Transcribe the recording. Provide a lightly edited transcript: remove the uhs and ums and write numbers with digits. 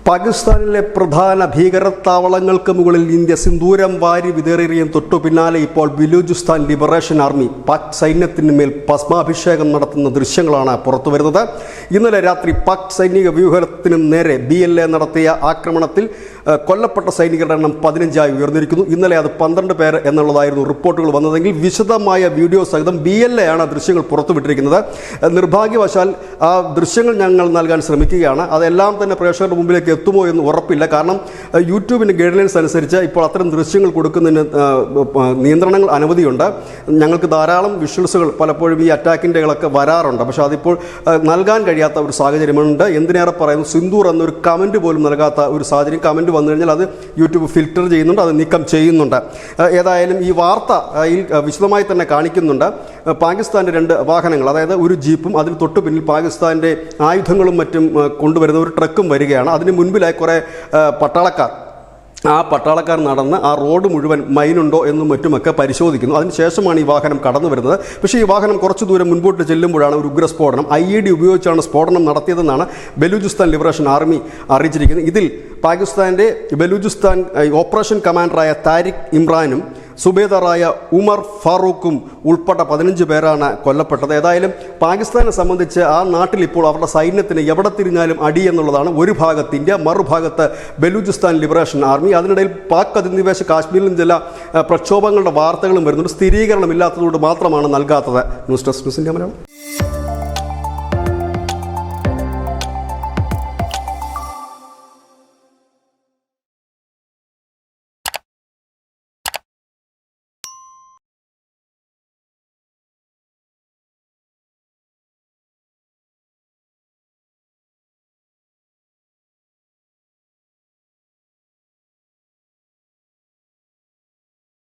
പാകിസ്ഥാനിലെ പ്രധാന ഭീകരത്താവളങ്ങൾക്ക് മുകളിൽ ഇന്ത്യ സിന്ദൂരം വാരി വിതറിയും തൊട്ടു പിന്നാലെ ഇപ്പോൾ ബലൂചിസ്ഥാൻ ലിബറേഷൻ ആർമി പാക് സൈന്യത്തിന് മേൽ ഭസ്മാഭിഷേകം നടത്തുന്ന ദൃശ്യങ്ങളാണ് പുറത്തുവരുന്നത്. ഇന്നലെ രാത്രി പാക് സൈനിക വ്യൂഹത്തിന് നേരെ BLA നടത്തിയ ആക്രമണത്തിൽ കൊല്ലപ്പെട്ട സൈനികരുടെ എണ്ണം 15 ഉയർന്നിരിക്കുന്നു. ഇന്നലെ അത് 12 പേർ എന്നുള്ളതായിരുന്നു റിപ്പോർട്ടുകൾ വന്നതെങ്കിൽ വിശദമായ വീഡിയോ സഹിതം BLA ആണ് ദൃശ്യങ്ങൾ പുറത്തുവിട്ടിരിക്കുന്നത്. നിർഭാഗ്യവശാൽ ആ ദൃശ്യങ്ങൾ ഞങ്ങൾ നൽകാൻ ശ്രമിക്കുകയാണ്. അതെല്ലാം തന്നെ പ്രേക്ഷകരുടെ മുമ്പിലേക്ക് എത്തുമോ എന്ന് ഉറപ്പില്ല. കാരണം യൂട്യൂബിൻ്റെ ഗൈഡ്ലൈൻസ് അനുസരിച്ച് ഇപ്പോൾ അത്തരം ദൃശ്യങ്ങൾ കൊടുക്കുന്നതിന് നിയന്ത്രണങ്ങൾ അനവധിയുണ്ട്. ഞങ്ങൾക്ക് ധാരാളം വിഷ്വൽസുകൾ പലപ്പോഴും ഈ അറ്റാക്കിൻ്റെകളൊക്കെ വരാറുണ്ട്. പക്ഷേ അതിപ്പോൾ നൽകാൻ കഴിയാത്ത ഒരു സാഹചര്യമുണ്ട്. എന്തിനേറെ പറയുന്നു, സിന്ദൂർ എന്നൊരു കമൻറ്റ് പോലും നൽകാത്ത ഒരു സാഹചര്യം. കമൻറ്റ് വന്നു കഴിഞ്ഞാൽ അത് യൂട്യൂബ് ഫിൽറ്റർ ചെയ്യുന്നുണ്ട്, അത് നീക്കം ചെയ്യുന്നുണ്ട്. ഏതായാലും ഈ വാർത്തയിൽ വിശദമായി തന്നെ കാണിക്കുന്നുണ്ട്. പാകിസ്ഥാൻ്റെ 2 വാഹനങ്ങൾ, അതായത് ഒരു ജീപ്പും അതിന് തൊട്ടു പിന്നിൽ പാകിസ്ഥാൻ്റെ ആയുധങ്ങളും മറ്റും കൊണ്ടുവരുന്ന ഒരു ട്രക്കും വരികയാണ്. അതിന് മുൻപിലായി കുറേ പട്ടാളക്കാർ, ആ പട്ടാളക്കാർ നടന്ന് ആ റോഡ് മുഴുവൻ മൈനുണ്ടോ എന്നും മറ്റുമൊക്കെ പരിശോധിക്കുന്നു. അതിനുശേഷമാണ് ഈ വാഹനം കടന്നു വരുന്നത്. പക്ഷേ ഈ വാഹനം കുറച്ച് ദൂരം മുൻപോട്ട് ചെല്ലുമ്പോഴാണ് ഒരു ഉഗ്രസ്ഫോടനം, IED ഉപയോഗിച്ചാണ് സ്ഫോടനം നടത്തിയതെന്നാണ് ബലൂചിസ്ഥാൻ ലിബറേഷൻ ആർമി അറിയിച്ചിരിക്കുന്നത്. ഇതിൽ പാകിസ്ഥാൻ്റെ ബലൂചിസ്ഥാൻ ഓപ്പറേഷൻ കമാൻഡറായ താരിഖ് ഇമ്രാനും സുബേദറായ ഉമർ ഫാറൂഖും ഉൾപ്പെട്ട 15 പേരാണ് കൊല്ലപ്പെട്ടത്. ഏതായാലും പാകിസ്ഥാനെ സംബന്ധിച്ച് ആ നാട്ടിൽ ഇപ്പോൾ അവരുടെ സൈന്യത്തിന് എവിടെ തിരിഞ്ഞാലും അടി എന്നുള്ളതാണ്. ഒരു ഭാഗത്ത് ഇന്ത്യ, മറുഭാഗത്ത് ബലൂചിസ്ഥാൻ ലിബറേഷൻ ആർമി. അതിനിടയിൽ പാക് അധിനിവേശ കാശ്മീരിലും ചില പ്രക്ഷോഭങ്ങളുടെ വാർത്തകളും വരുന്നുണ്ട്. സ്ഥിരീകരണമില്ലാത്തതുകൊണ്ട് മാത്രമാണ് നൽകാത്തത്. News desk news India Malayalam.